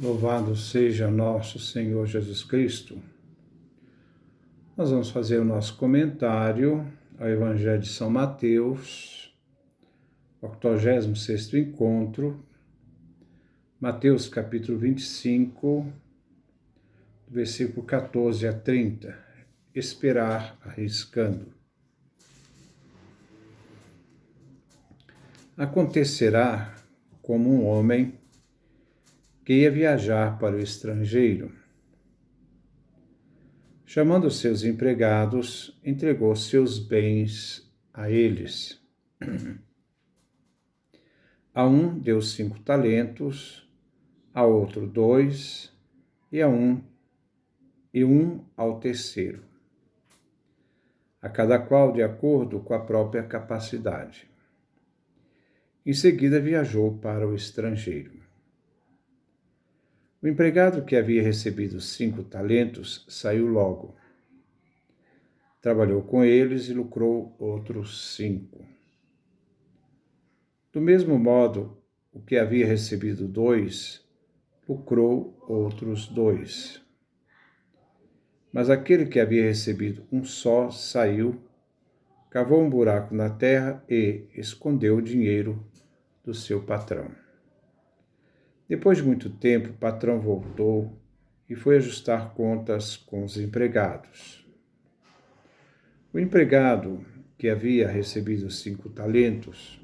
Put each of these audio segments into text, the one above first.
Louvado seja nosso Senhor Jesus Cristo. Nós vamos fazer o nosso comentário ao Evangelho de São Mateus, 86º encontro, Mateus capítulo 25, versículo 14 a 30, esperar arriscando. Acontecerá como um homem que ia viajar para o estrangeiro. Chamando seus empregados, entregou seus bens a eles. A um deu 5 talentos, a outro 2, e um ao terceiro, a cada qual de acordo com a própria capacidade. Em seguida viajou para o estrangeiro. O empregado que havia recebido 5 talentos saiu logo. Trabalhou com eles e lucrou outros 5. Do mesmo modo, o que havia recebido 2, lucrou outros 2. Mas aquele que havia recebido um só saiu, cavou um buraco na terra e escondeu o dinheiro do seu patrão. Depois de muito tempo, o patrão voltou e foi ajustar contas com os empregados. O empregado que havia recebido 5 talentos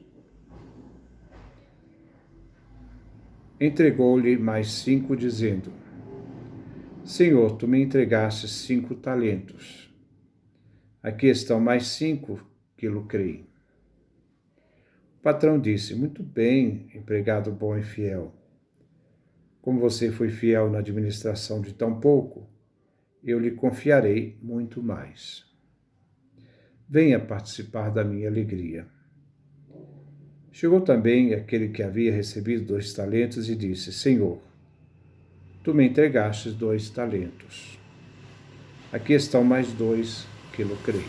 entregou-lhe mais 5, dizendo: Senhor, tu me entregaste 5 talentos. Aqui estão mais 5 que lucrei. O patrão disse: Muito bem, empregado bom e fiel. Como você foi fiel na administração de tão pouco, eu lhe confiarei muito mais. Venha participar da minha alegria. Chegou também aquele que havia recebido 2 talentos e disse: Senhor, tu me entregastes 2 talentos. Aqui estão mais 2 que lucrei.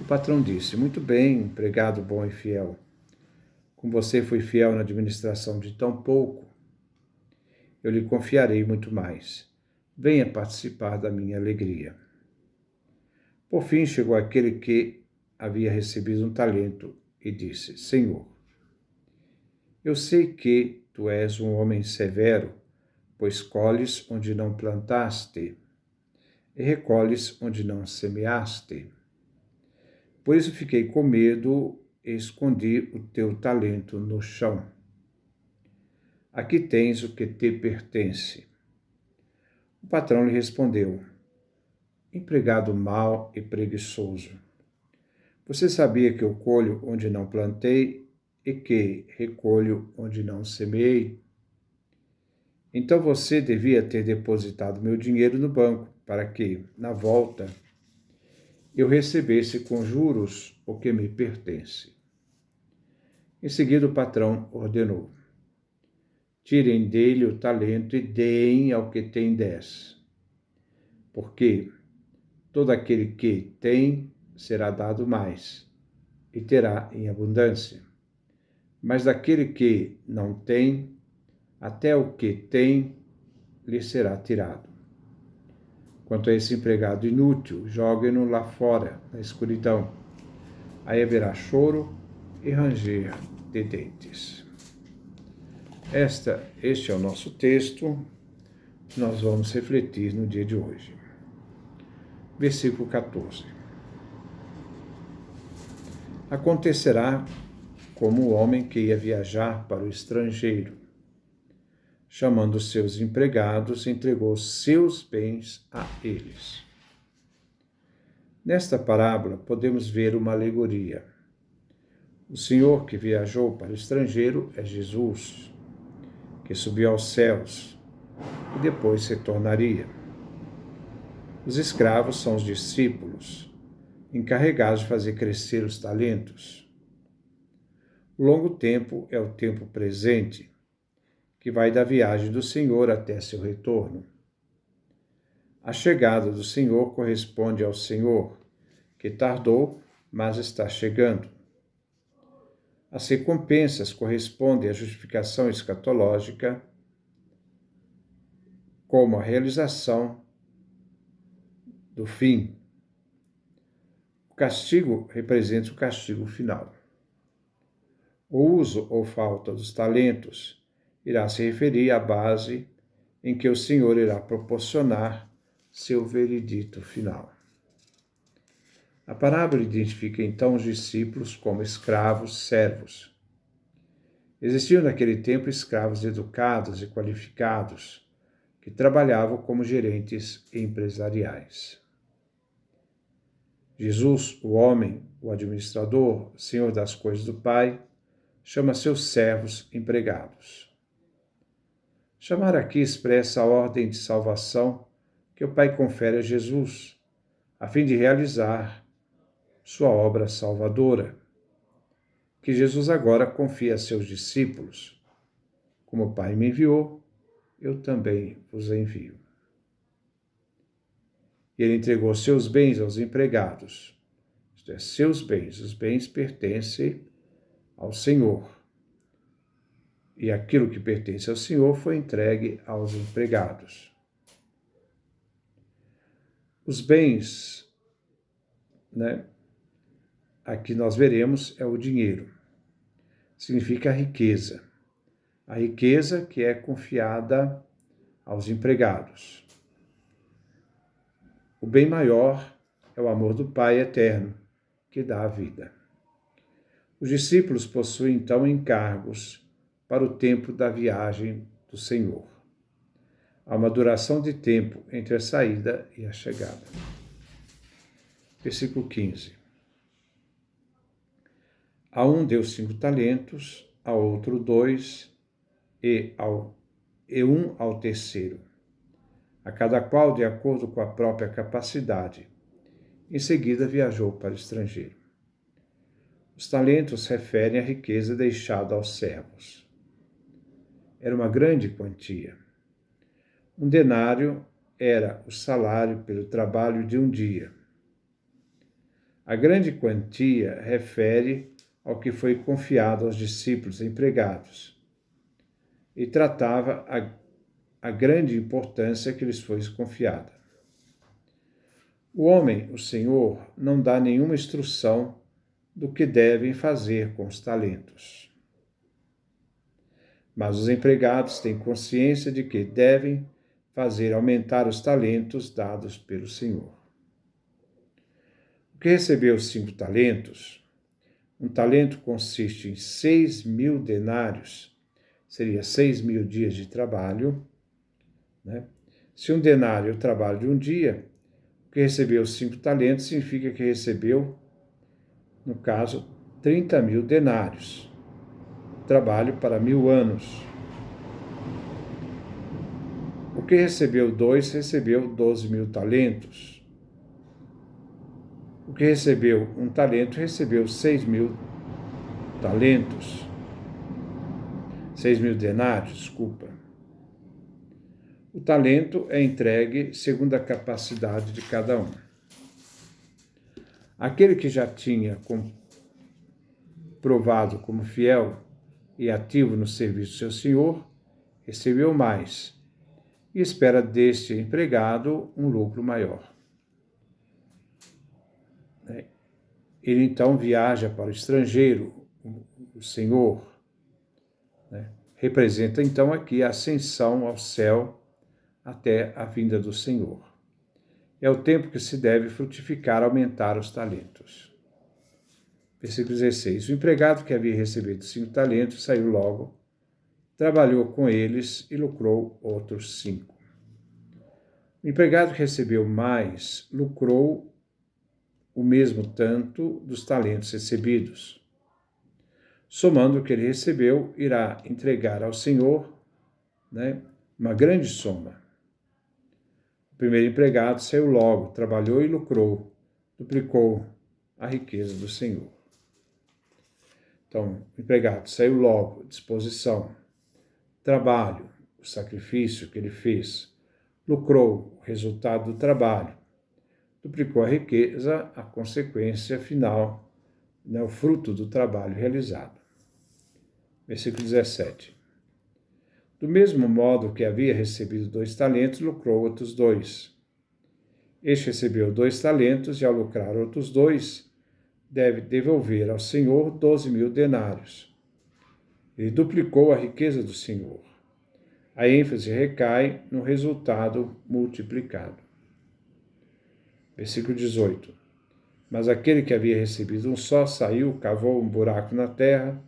O patrão disse: Muito bem, empregado bom e fiel. Como você foi fiel na administração de tão pouco, eu lhe confiarei muito mais. Venha participar da minha alegria. Por fim, chegou aquele que havia recebido 1 talento e disse: Senhor, eu sei que tu és um homem severo, pois colhes onde não plantaste e recolhes onde não semeaste. Por isso fiquei com medo e escondi o teu talento no chão. Aqui tens o que te pertence. O patrão lhe respondeu: Empregado mau e preguiçoso. Você sabia que eu colho onde não plantei e que recolho onde não semeei? Então você devia ter depositado meu dinheiro no banco, para que, na volta, eu recebesse com juros o que me pertence. Em seguida, o patrão ordenou: Tirem dele o talento e deem ao que tem 10. Porque todo aquele que tem será dado mais, e terá em abundância. Mas daquele que não tem, até o que tem lhe será tirado. Quanto a esse empregado inútil, joguem-no lá fora, na escuridão. Aí haverá choro e ranger de dentes. Este é o nosso texto que nós vamos refletir no dia de hoje. Versículo 14. Acontecerá como o homem que ia viajar para o estrangeiro. Chamando seus empregados, entregou seus bens a eles. Nesta parábola, podemos ver uma alegoria. O Senhor que viajou para o estrangeiro é Jesus, que subiu aos céus e depois retornaria. Os escravos são os discípulos, encarregados de fazer crescer os talentos. O longo tempo é o tempo presente, que vai da viagem do Senhor até seu retorno. A chegada do Senhor corresponde ao Senhor, que tardou, mas está chegando. As recompensas correspondem à justificação escatológica, como a realização do fim. O castigo representa o castigo final. O uso ou falta dos talentos irá se referir à base em que o Senhor irá proporcionar seu veredito final. A parábola identifica então os discípulos como escravos servos. Existiam naquele tempo escravos educados e qualificados que trabalhavam como gerentes empresariais. Jesus, o homem, o administrador, Senhor das coisas do Pai, chama seus servos empregados. Chamar aqui expressa a ordem de salvação que o Pai confere a Jesus, a fim de realizar sua obra salvadora, que Jesus agora confia a seus discípulos. Como o Pai me enviou, eu também vos envio. E ele entregou seus bens aos empregados. Isto é, seus bens. Os bens pertencem ao Senhor. E aquilo que pertence ao Senhor foi entregue aos empregados. Os bens, aqui nós veremos, é o dinheiro. Significa a riqueza. A riqueza que é confiada aos empregados. O bem maior é o amor do Pai eterno, que dá a vida. Os discípulos possuem, então, encargos para o tempo da viagem do Senhor. Há uma duração de tempo entre a saída e a chegada. Versículo 15. A um deu 5 talentos, a outro 2, e um ao terceiro, a cada qual de acordo com a própria capacidade. Em seguida viajou para o estrangeiro. Os talentos referem à riqueza deixada aos servos. Era uma grande quantia. Um denário era o salário pelo trabalho de um dia. A grande quantia refere ao que foi confiado aos discípulos empregados e tratava a grande importância que lhes foi confiada. O homem, o Senhor, não dá nenhuma instrução do que devem fazer com os talentos. Mas os empregados têm consciência de que devem fazer aumentar os talentos dados pelo Senhor. O que recebeu 5 talentos? Um talento consiste em 6.000 denários, seria 6.000 dias de trabalho. Se um denário é o trabalho de um dia, o que recebeu 5 talentos significa que recebeu, no caso, 30.000 denários, trabalho para 1.000 anos. O que recebeu 2 recebeu 12.000 talentos. O que recebeu 1 talento recebeu 6.000 talentos. 6.000 denários, desculpa. O talento é entregue segundo a capacidade de cada um. Aquele que já tinha provado como fiel e ativo no serviço do seu senhor, recebeu mais e espera deste empregado um lucro maior. Ele então viaja para o estrangeiro, o Senhor. Representa então aqui a ascensão ao céu até a vinda do Senhor. É o tempo que se deve frutificar, aumentar os talentos. Versículo 16. O empregado que havia recebido 5 talentos saiu logo, trabalhou com eles e lucrou outros 5. O empregado que recebeu mais lucrou o mesmo tanto dos talentos recebidos. Somando o que ele recebeu, irá entregar ao Senhor uma grande soma. O primeiro empregado saiu logo, trabalhou e lucrou, duplicou a riqueza do Senhor. Então, o empregado saiu logo, disposição, trabalho, o sacrifício que ele fez, lucrou o resultado do trabalho, duplicou a riqueza, a consequência final, o fruto do trabalho realizado. Versículo 17. Do mesmo modo que havia recebido 2 talentos, lucrou outros 2. Este recebeu 2 talentos e, ao lucrar outros 2, deve devolver ao Senhor 12.000 denários. Ele duplicou a riqueza do Senhor. A ênfase recai no resultado multiplicado. Versículo 18. Mas aquele que havia recebido um só saiu, cavou um buraco na terra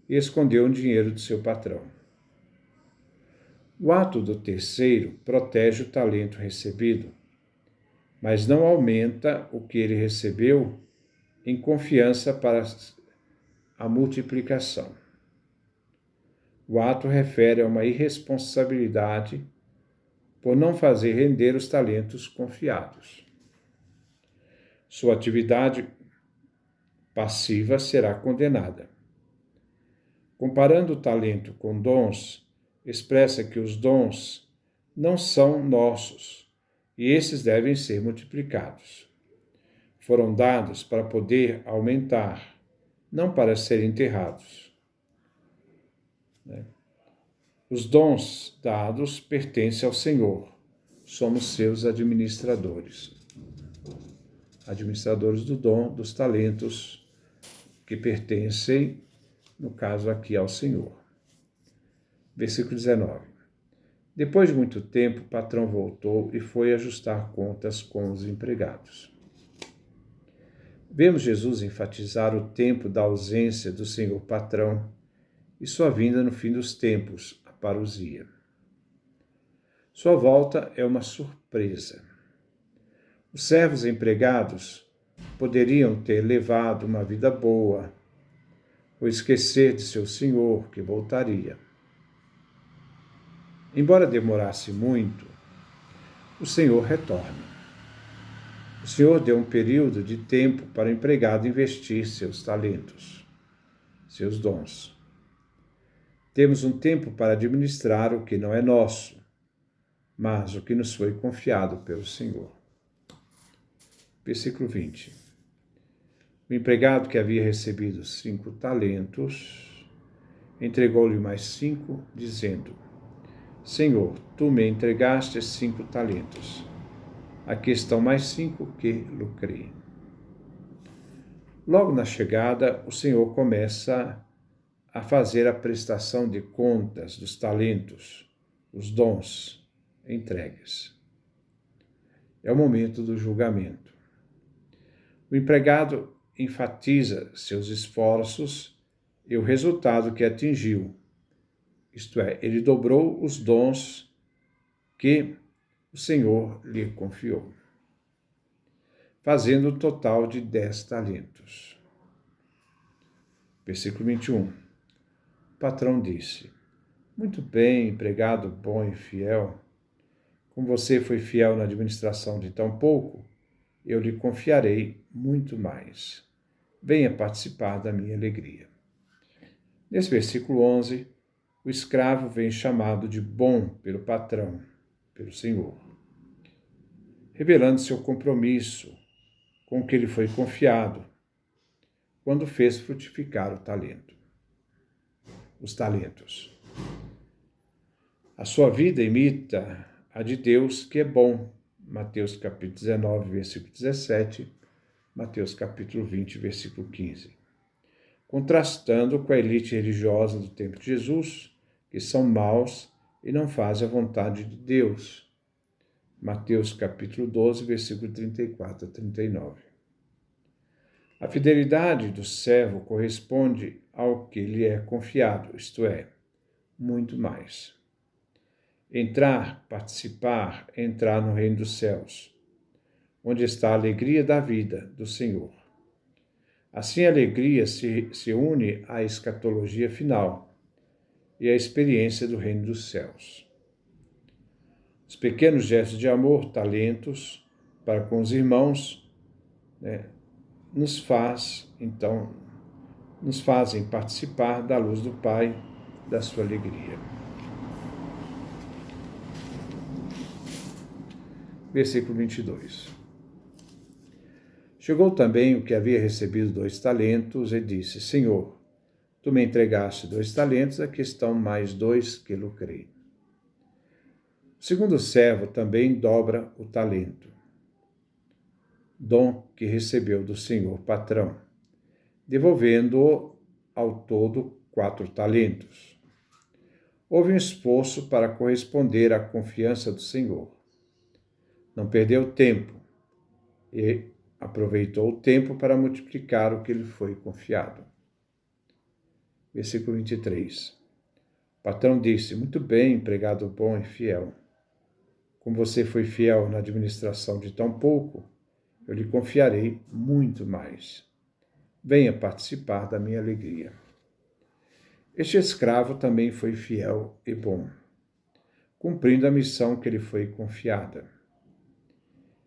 e escondeu o dinheiro do seu patrão. O ato do terceiro protege o talento recebido, mas não aumenta o que ele recebeu em confiança para a multiplicação. O ato refere a uma irresponsabilidade por não fazer render os talentos confiados. Sua atividade passiva será condenada. Comparando o talento com dons, expressa que os dons não são nossos e esses devem ser multiplicados. Foram dados para poder aumentar, não para serem enterrados. Os dons dados pertencem ao Senhor. Somos seus administradores. Administradores do dom, dos talentos que pertencem, no caso aqui, ao Senhor. Versículo 19. Depois de muito tempo, o patrão voltou e foi ajustar contas com os empregados. Vemos Jesus enfatizar o tempo da ausência do Senhor patrão e sua vinda no fim dos tempos, a parousia. Sua volta é uma surpresa. Os servos empregados poderiam ter levado uma vida boa ou esquecer de seu senhor, que voltaria. Embora demorasse muito, o Senhor retorna. O Senhor deu um período de tempo para o empregado investir seus talentos, seus dons. Temos um tempo para administrar o que não é nosso, mas o que nos foi confiado pelo Senhor. Versículo 20. O empregado que havia recebido 5 talentos entregou-lhe mais 5, dizendo: Senhor, tu me entregaste 5 talentos. Aqui estão mais 5 que lucrei. Logo na chegada, o Senhor começa a fazer a prestação de contas dos talentos, os dons entregues. É o momento do julgamento. O empregado enfatiza seus esforços e o resultado que atingiu. Isto é, ele dobrou os dons que o Senhor lhe confiou, fazendo um total de 10 talentos. Versículo 21. O patrão disse: Muito bem, empregado bom e fiel. Como você foi fiel na administração de tão pouco, eu lhe confiarei muito mais. Venha participar da minha alegria. Nesse versículo 11, o escravo vem chamado de bom pelo patrão, pelo Senhor, revelando seu compromisso com o que lhe foi confiado, quando fez frutificar o talento, os talentos. A sua vida imita a de Deus, que é bom. Mateus capítulo 19, versículo 17, Mateus capítulo 20, versículo 15. Contrastando com a elite religiosa do tempo de Jesus, que são maus e não fazem a vontade de Deus. Mateus capítulo 12, versículo 34 a 39. A fidelidade do servo corresponde ao que lhe é confiado, isto é, muito mais. Entrar, participar, entrar no reino dos céus, onde está a alegria da vida do Senhor. Assim, a alegria se une à escatologia final e à experiência do reino dos céus. Os pequenos gestos de amor, talentos para com os irmãos, nos fazem participar da luz do Pai, da sua alegria. Versículo 22. Chegou também o que havia recebido 2 talentos e disse: Senhor, Tu me entregaste 2 talentos, aqui estão mais 2 que lucrei. O segundo servo também dobra o talento, dom que recebeu do senhor patrão, devolvendo-o ao todo 4 talentos. Houve um esforço para corresponder à confiança do senhor. Não perdeu tempo e aproveitou o tempo para multiplicar o que lhe foi confiado. Versículo 23. O patrão disse: muito bem, empregado bom e fiel. Como você foi fiel na administração de tão pouco, eu lhe confiarei muito mais. Venha participar da minha alegria. Este escravo também foi fiel e bom, cumprindo a missão que lhe foi confiada.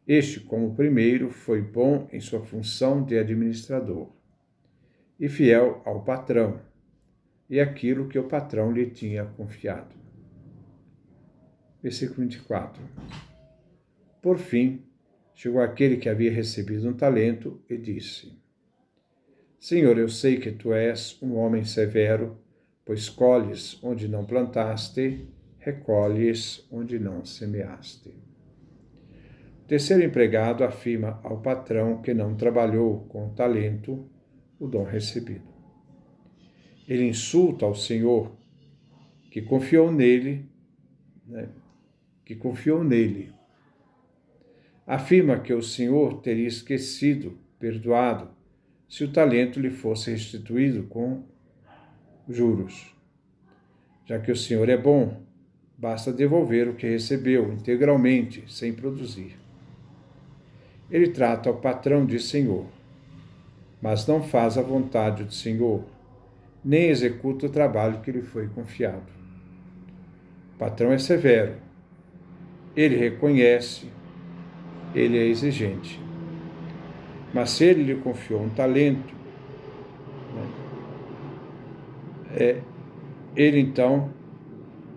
Este, como o primeiro, foi bom em sua função de administrador e fiel ao patrão e aquilo que o patrão lhe tinha confiado. Versículo 24. Por fim, chegou aquele que havia recebido um talento e disse: Senhor, eu sei que tu és um homem severo, pois colhes onde não plantaste, recolhes onde não semeaste. O terceiro empregado afirma ao patrão que não trabalhou com talento o dom recebido. Ele insulta ao Senhor, que confiou nele, Afirma que o Senhor teria esquecido, perdoado, se o talento lhe fosse restituído com juros. Já que o Senhor é bom, basta devolver o que recebeu integralmente, sem produzir. Ele trata o patrão de Senhor, mas não faz a vontade do Senhor, nem executa o trabalho que lhe foi confiado. O patrão é severo, ele reconhece, ele é exigente. Mas se ele lhe confiou um talento, ele então,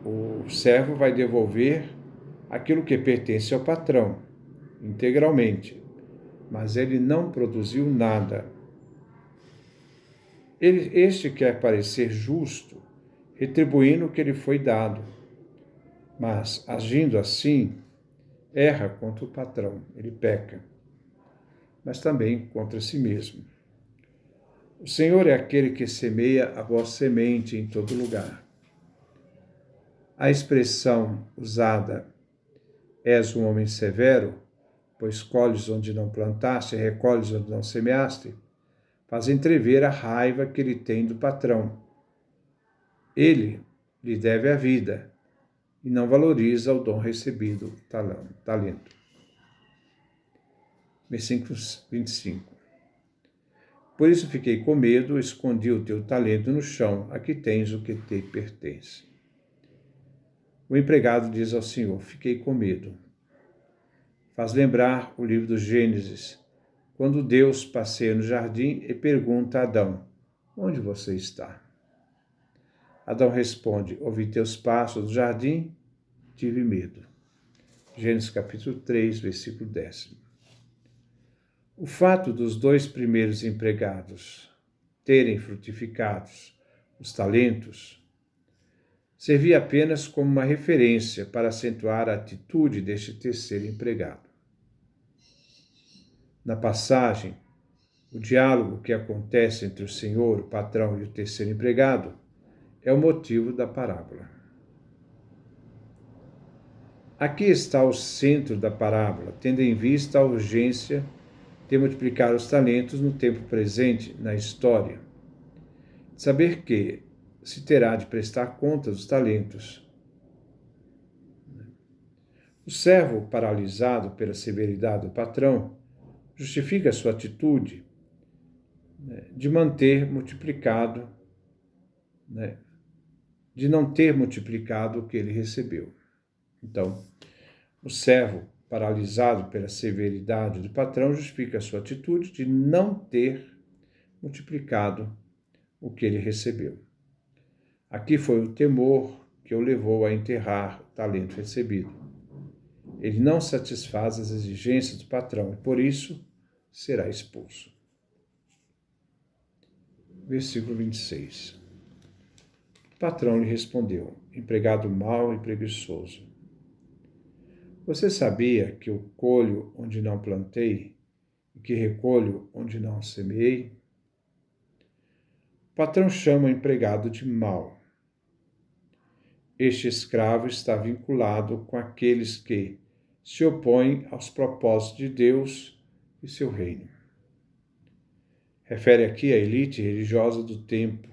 o servo vai devolver aquilo que pertence ao patrão, integralmente, mas ele não produziu nada. Este quer parecer justo, retribuindo o que lhe foi dado, mas, agindo assim, erra contra o patrão, ele peca, mas também contra si mesmo. O Senhor é aquele que semeia a vossa semente em todo lugar. A expressão usada, és um homem severo, pois colhes onde não plantaste e recolhes onde não semeaste, faz entrever a raiva que ele tem do patrão. Ele lhe deve a vida e não valoriza o dom recebido, talento. Versículo 25. Por isso fiquei com medo, escondi o teu talento no chão, aqui tens o que te pertence. O empregado diz ao Senhor: fiquei com medo. Faz lembrar o livro do Gênesis, quando Deus passeia no jardim e pergunta a Adão: onde você está? Adão responde: ouvi teus passos do jardim, tive medo. Gênesis capítulo 3, versículo 10. O fato dos 2 primeiros empregados terem frutificados os talentos servia apenas como uma referência para acentuar a atitude deste terceiro empregado. Na passagem, o diálogo que acontece entre o senhor, o patrão e o terceiro empregado é o motivo da parábola. Aqui está o centro da parábola, tendo em vista a urgência de multiplicar os talentos no tempo presente na história. Saber que se terá de prestar conta dos talentos. O servo, paralisado pela severidade do patrão, justifica sua atitude de manter multiplicado, de não ter multiplicado o que ele recebeu. Então, o servo, paralisado pela severidade do patrão, justifica a sua atitude de não ter multiplicado o que ele recebeu. Aqui foi o temor que o levou a enterrar o talento recebido. Ele não satisfaz as exigências do patrão e, por isso, será expulso. Versículo 26. O patrão lhe respondeu: empregado mau e preguiçoso. Você sabia que eu colho onde não plantei e que recolho onde não semeei? O patrão chama o empregado de mau. Este escravo está vinculado com aqueles que se opõem aos propósitos de Deus e seu reino. Refere aqui a elite religiosa do tempo,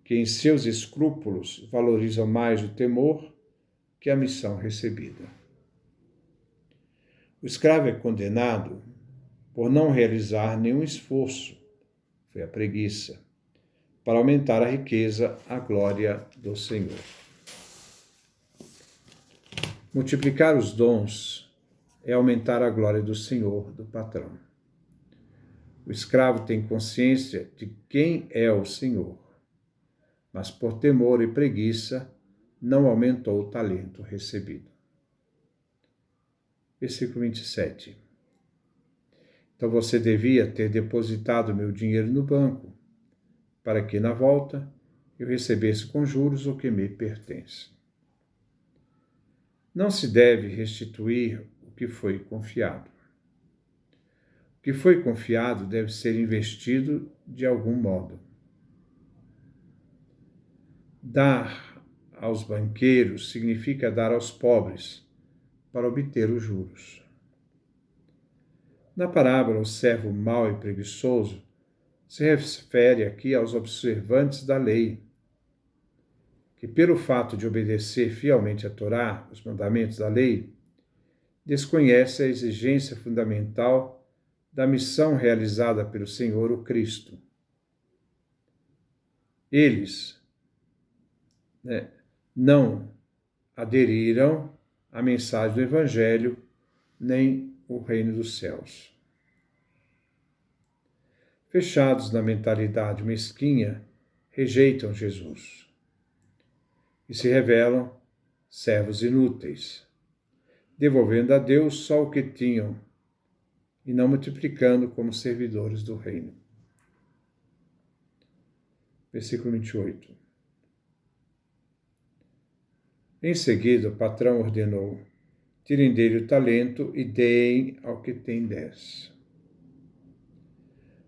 que em seus escrúpulos valorizam mais o temor que a missão recebida. O escravo é condenado por não realizar nenhum esforço, foi a preguiça, para aumentar a riqueza, a glória do Senhor. Multiplicar os dons é aumentar a glória do Senhor, do patrão. O escravo tem consciência de quem é o Senhor, mas por temor e preguiça não aumentou o talento recebido. Versículo 27. Então você devia ter depositado meu dinheiro no banco, para que na volta eu recebesse com juros o que me pertence. Não se deve restituir o que foi confiado. O que foi confiado deve ser investido de algum modo. Dar aos banqueiros significa dar aos pobres, para obter os juros. Na parábola, o servo mau e preguiçoso se refere aqui aos observantes da lei, que pelo fato de obedecer fielmente a Torá, os mandamentos da lei, desconhece a exigência fundamental da missão realizada pelo Senhor, o Cristo. Eles não aderiram à mensagem do Evangelho, nem o reino dos céus. Fechados na mentalidade mesquinha, rejeitam Jesus e se revelam servos inúteis, devolvendo a Deus só o que tinham e não multiplicando como servidores do reino. Versículo 28. Em seguida, o patrão ordenou: tirem dele o talento e deem ao que tem 10.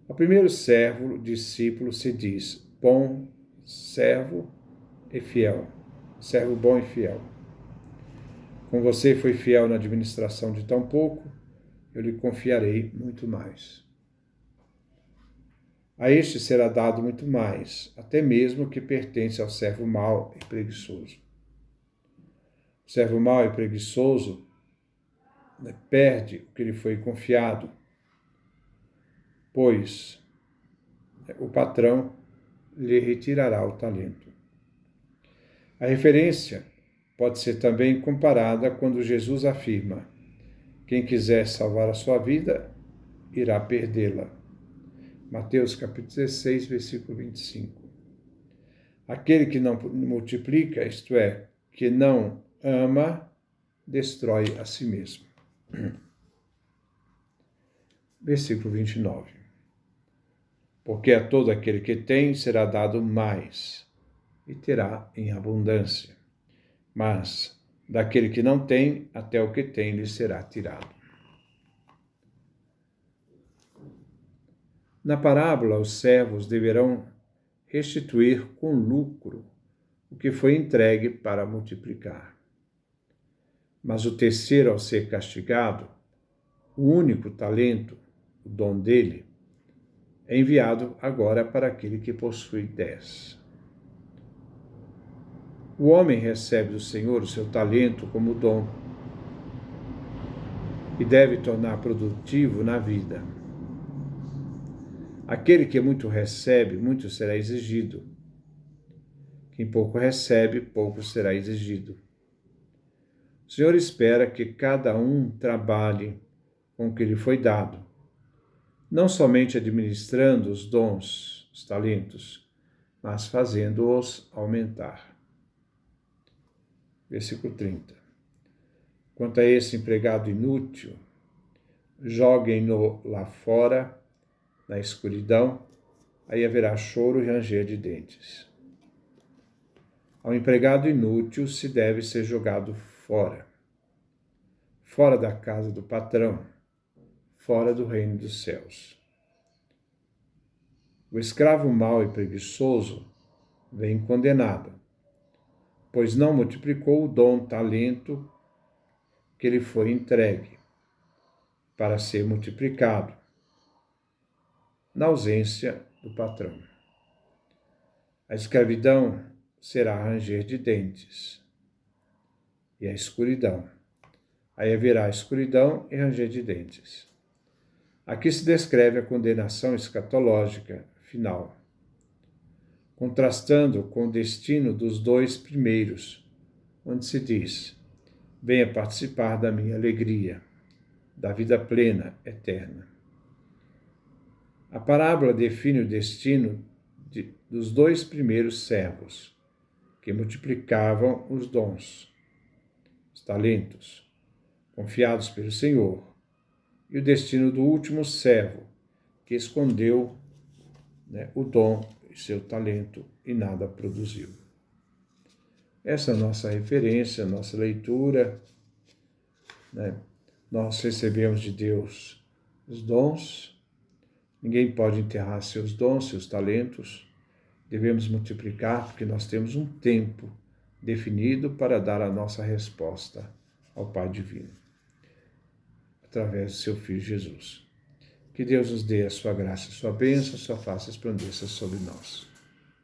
Ao primeiro servo, discípulo, se diz: bom servo e fiel. Servo bom e fiel. Com você foi fiel na administração de tão pouco, eu lhe confiarei muito mais. A este será dado muito mais, até mesmo o que pertence ao servo mau e preguiçoso. O servo mau e preguiçoso perde o que lhe foi confiado, pois o patrão lhe retirará o talento. A referência pode ser também comparada quando Jesus afirma: quem quiser salvar a sua vida, irá perdê-la. Mateus capítulo 16, versículo 25. Aquele que não multiplica, isto é, que não ama, destrói a si mesmo. Versículo 29. Porque a todo aquele que tem será dado mais, e terá em abundância. Mas daquele que não tem, até o que tem lhe será tirado. Na parábola, os servos deverão restituir com lucro o que foi entregue para multiplicar. Mas o terceiro, ao ser castigado, o único talento, o dom dele, é enviado agora para aquele que possui 10. O homem recebe do Senhor o seu talento como dom e deve tornar produtivo na vida. Aquele que muito recebe, muito será exigido. Quem pouco recebe, pouco será exigido. O Senhor espera que cada um trabalhe com o que lhe foi dado, não somente administrando os dons, os talentos, mas fazendo-os aumentar. Versículo 30. Quanto a esse empregado inútil, joguem-no lá fora, na escuridão, aí haverá choro e ranger de dentes. Ao empregado inútil se deve ser jogado fora, fora da casa do patrão, fora do reino dos céus. O escravo mau e preguiçoso vem condenado, pois não multiplicou o dom, talento que lhe foi entregue, para ser multiplicado na ausência do patrão. A escravidão será ranger de dentes e a escuridão. Aí haverá escuridão e ranger de dentes. Aqui se descreve a condenação escatológica final, contrastando com o destino dos dois primeiros, onde se diz: venha participar da minha alegria, da vida plena, eterna. A parábola define o destino dos dois primeiros servos, que multiplicavam os dons, os talentos, confiados pelo Senhor, e o destino do último servo, que escondeu o dom e seu talento e nada produziu. Essa é a nossa referência, a nossa leitura. Nós recebemos de Deus os dons, ninguém pode enterrar seus dons, seus talentos. Devemos multiplicar, porque nós temos um tempo definido para dar a nossa resposta ao Pai Divino, através do seu Filho Jesus. Que Deus nos dê a sua graça, a sua bênção, a sua face resplandeça sobre nós.